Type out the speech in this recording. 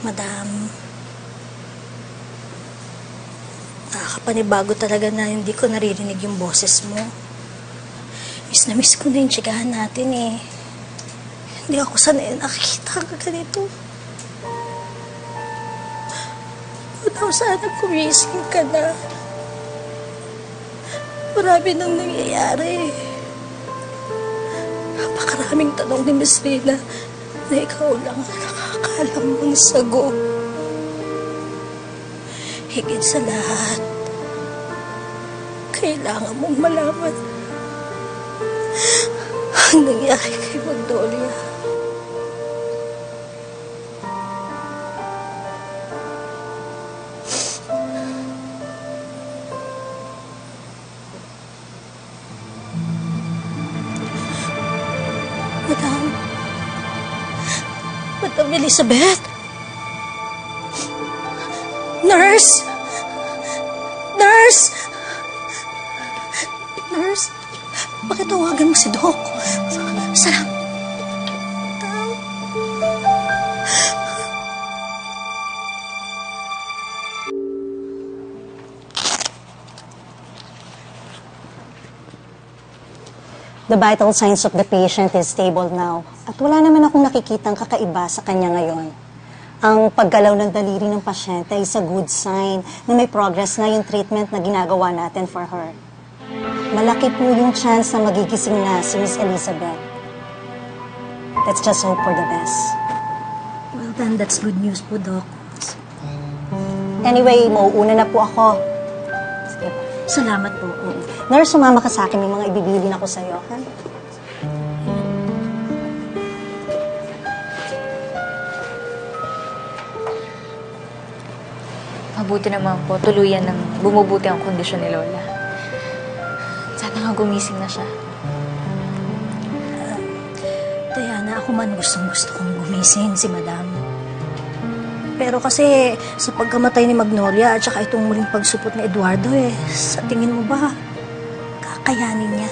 Madam, nakakapanibago talaga na hindi ko naririnig yung boses mo. Miss na miss ko na yung tsikahan natin eh. Hindi ako sanay nakikita ka ganito. Madam, sana gumising ka na. Marami nang nangyayari. Napakaraming tanong ni Miss Rina na ikaw lang nakakaalam ng sagot. Higit sa lahat, kailangan mong malaman ang nangyari kay Magnolia. Madam Elizabeth? Nurse? Nurse? Nurse? Pakitawagan mo si Doc. Sarap. The vital signs of the patient is stable now. At wala naman akong nakikitang kakaiba sa kanya ngayon. Ang paggalaw ng daliri ng pasyente is a good sign na may progress na yung treatment na ginagawa natin for her. Malaki po yung chance na magigising na si Miss Elizabeth. Let's just hope for the best. Well then, that's good news po, Doc. Anyway, mauuna na po ako. Sige po. Salamat po. Nurse, sumama ka sa akin. May mga ibibilin ako sa'yo, ha? Mabuti naman po, tuluyan ng bumubuti ang kondisyon ni Lola. Sana nga gumising na siya. Diana, ako man gustong-gusto kong gumising si Madam. Pero kasi sa pagkamatay ni Magnolia at saka itong muling pagsupot ni Eduardo sa tingin mo ba, kakayanin niya?